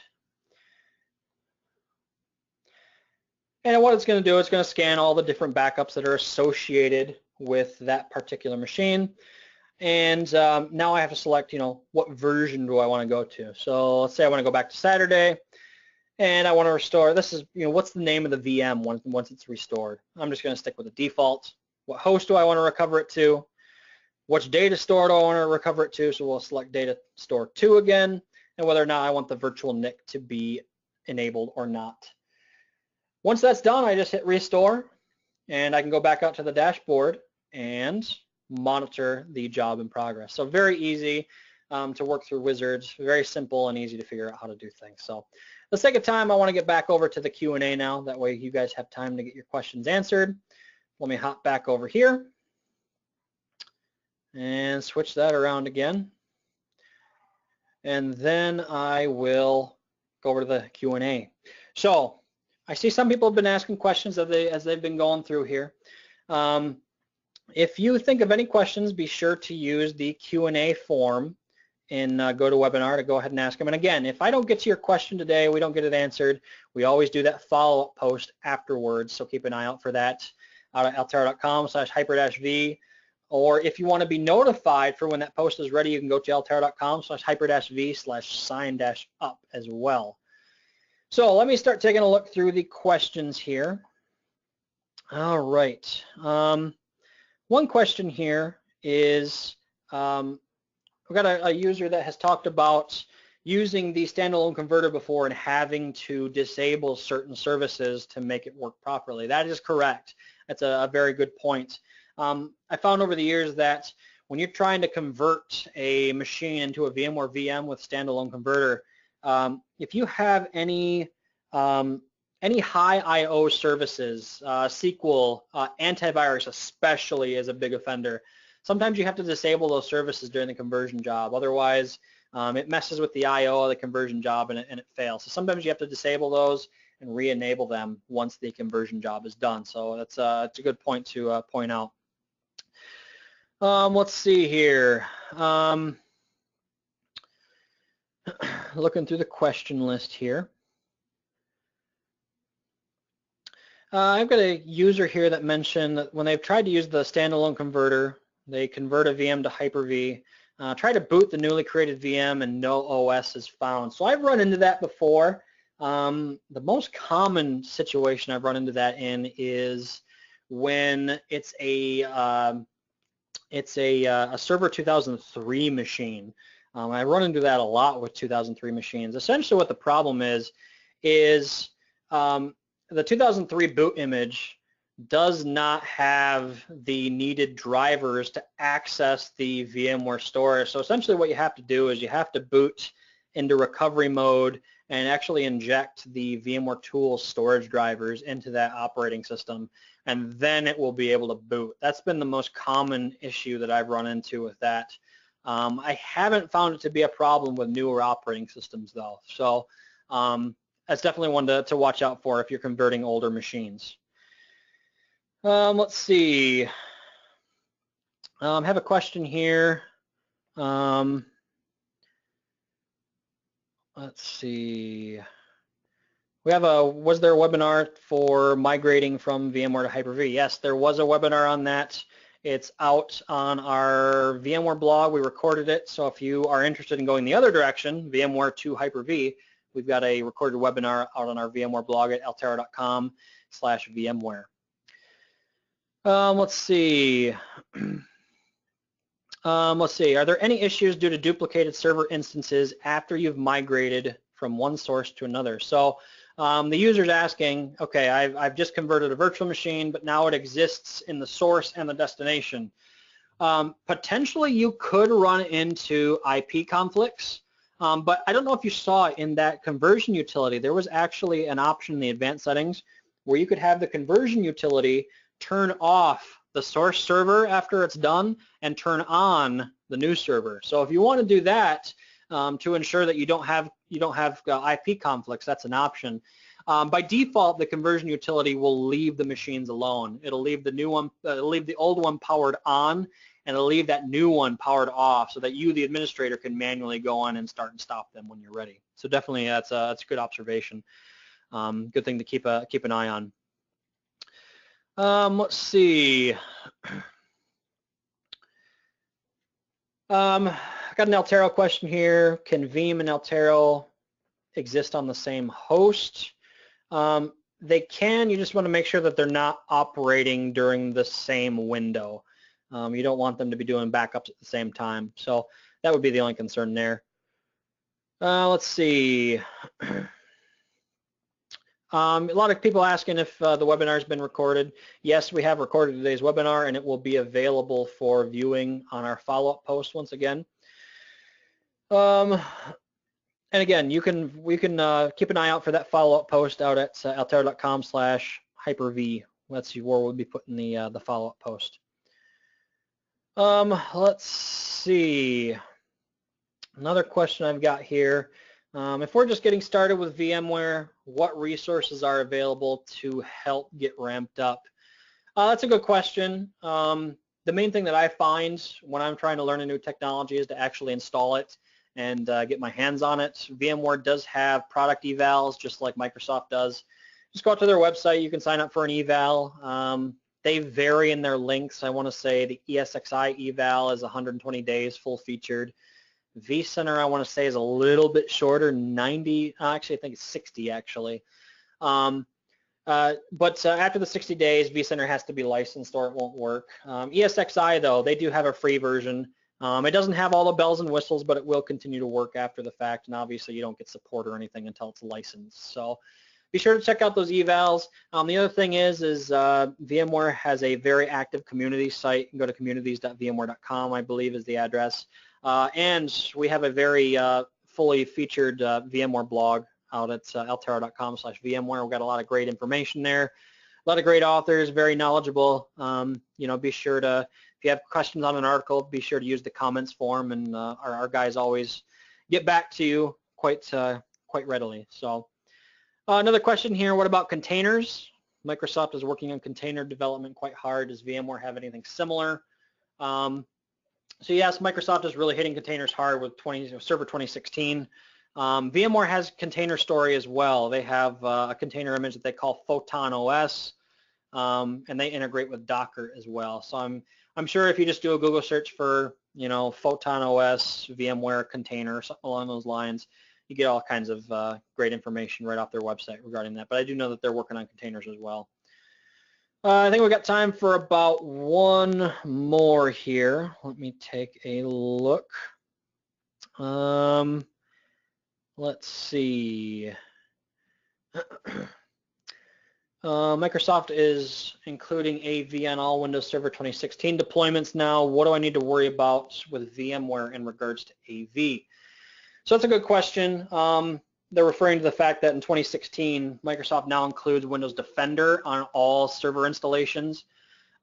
And what it's going to do, it's going to scan all the different backups that are associated with that particular machine. And now I have to select, what version do I want to go to? So let's say I want to go back to Saturday, and I want to restore. This is, what's the name of the VM once it's restored? I'm just going to stick with the default. What host do I want to recover it to? Which data store do I want to recover it to? So we'll select data store 2 again, and whether or not I want the virtual NIC to be enabled or not. Once that's done, I just hit restore, and I can go back out to the dashboard and monitor the job in progress. So very easy to work through wizards, very simple and easy to figure out how to do things. So for the sake of time, I want to get back over to the Q&A now. That way you guys have time to get your questions answered. Let me hop back over here and switch that around again. And then I will go over to the Q&A. So I see some people have been asking questions as they've been going through here. If you think of any questions, be sure to use the Q&A form in GoToWebinar to go ahead and ask them. And again, if I don't get to your question today, we don't get it answered, we always do that follow-up post afterwards, so keep an eye out for that out at altaro.com/hyper-v. Or if you want to be notified for when that post is ready, you can go to altaro.com/hyper-v/sign-up as well. So let me start taking a look through the questions here. All right. One question here is, we've got a user that has talked about using the standalone converter before and having to disable certain services to make it work properly. That is correct. That's a very good point. I found over the years that when you're trying to convert a machine into a VMware VM with standalone converter, if you have any high I/O services, SQL, antivirus especially is a big offender. Sometimes you have to disable those services during the conversion job. Otherwise, it messes with the I/O of the conversion job and it fails. So sometimes you have to disable those and re-enable them once the conversion job is done. So that's it's a good point to point out. Let's see here. Looking through the question list here. I've got a user here that mentioned that when they've tried to use the standalone converter, they convert a VM to Hyper-V, try to boot the newly created VM and no OS is found. So I've run into that before. The most common situation I've run into that in is when it's a Server 2003 machine. I run into that a lot with 2003 machines. Essentially what the problem is the 2003 boot image does not have the needed drivers to access the VMware storage. So essentially what you have to do is you have to boot into recovery mode and actually inject the VMware tools storage drivers into that operating system, and then it will be able to boot. That's been the most common issue that I've run into with that. I haven't found it to be a problem with newer operating systems though. So that's definitely one to watch out for if you're converting older machines. Let's see. I have a question here. Let's see. We have was there a webinar for migrating from VMware to Hyper-V? Yes, there was a webinar on that. It's out on our VMware blog. We recorded it. So if you are interested in going the other direction, VMware to Hyper-V, we've got a recorded webinar out on our VMware blog at altaro.com/VMware. Let's see. Let's see. Are there any issues due to duplicated server instances after you've migrated from one source to another? So the user's asking, okay, I've just converted a virtual machine, but now it exists in the source and the destination. Potentially you could run into IP conflicts. But I don't know if you saw in that conversion utility, there was actually an option in the advanced settings where you could have the conversion utility turn off the source server after it's done and turn on the new server. So if you want to do that to ensure that you don't have IP conflicts, that's an option. By default, the conversion utility will leave the machines alone. It'll leave the new one, leave the old one powered on, and it'll leave that new one powered off so that you, the administrator, can manually go on and start and stop them when you're ready. So definitely that's a good observation. Good thing to keep an eye on. Let's see. I got an Altaro question here. Can Veeam and Altaro exist on the same host? They can. You just want to make sure that they're not operating during the same window. You don't want them to be doing backups at the same time. So that would be the only concern there. Let's see. A lot of people asking if the webinar has been recorded. Yes, we have recorded today's webinar, and it will be available for viewing on our follow-up post once again. And again, we can keep an eye out for that follow-up post out at altaro.com/hyper-v. Let's see where we'll be putting the follow-up post. Let's see. Another question I've got here. If we're just getting started with VMware, what resources are available to help get ramped up? That's a good question. The main thing that I find when I'm trying to learn a new technology is to actually install it and get my hands on it. VMware does have product evals just like Microsoft does. Just go out to their website. You can sign up for an eval. They vary in their links. I want to say the ESXi eval is 120 days full featured. vCenter I want to say is a little bit shorter, 90, actually I think it's 60 actually. But after the 60 days, vCenter has to be licensed or it won't work. ESXi though, they do have a free version. It doesn't have all the bells and whistles, but it will continue to work after the fact, and obviously you don't get support or anything until it's licensed. So be sure to check out those evals. The other thing is VMware has a very active community site. You can go to communities.vmware.com, I believe is the address. And we have a very fully featured VMware blog out at altaro.com/VMware. We've got a lot of great information there, a lot of great authors, very knowledgeable. Be sure to, if you have questions on an article, be sure to use the comments form, and our guys always get back to you quite readily. So another question here, what about containers? Microsoft is working on container development quite hard. Does VMware have anything similar? So yes, Microsoft is really hitting containers hard with Server 2016. VMware has container story as well. They have a container image that they call Photon OS, and they integrate with Docker as well. So I'm sure if you just do a Google search for Photon OS VMware container, something along those lines, you get all kinds of great information right off their website regarding that. But I do know that they're working on containers as well. I think we've got time for about one more here. Let me take a look. Let's see. Microsoft is including AV on all Windows Server 2016 deployments now. What do I need to worry about with VMware in regards to AV? So that's a good question. They're referring to the fact that in 2016, Microsoft now includes Windows Defender on all server installations.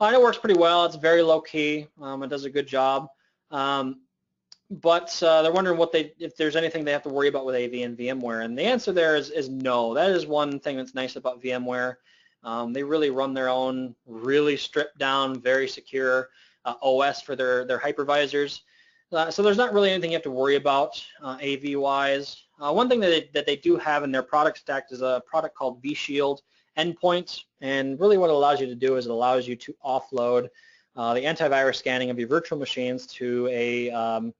And it works pretty well. It's very low key. It does a good job. But they're wondering if there's anything they have to worry about with AV and VMware. And the answer there is no. That is one thing that's nice about VMware. They really run their own really stripped down, very secure OS for their hypervisors. So there's not really anything you have to worry about AV-wise. One thing that they do have in their product stack is a product called vShield Endpoint, and really what it allows you to do is it allows you to offload the antivirus scanning of your virtual machines to a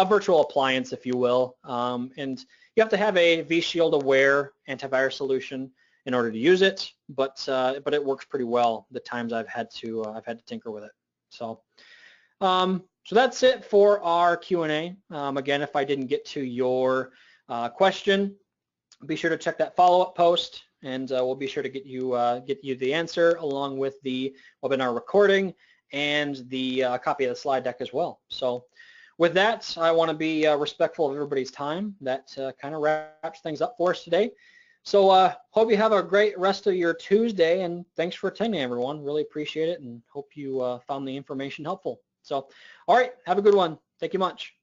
virtual appliance, if you will, and you have to have a vShield aware antivirus solution in order to use it, but it works pretty well the times I've had to tinker with it. So that's it for our Q&A. Again, if I didn't get to your question, be sure to check that follow-up post, and we'll be sure to get you the answer along with the webinar recording and the copy of the slide deck as well. So with that, I want to be respectful of everybody's time. That kind of wraps things up for us today. So hope you have a great rest of your Tuesday, and thanks for attending, everyone. Really appreciate it, and hope you found the information helpful. So, all right, have a good one. Thank you much.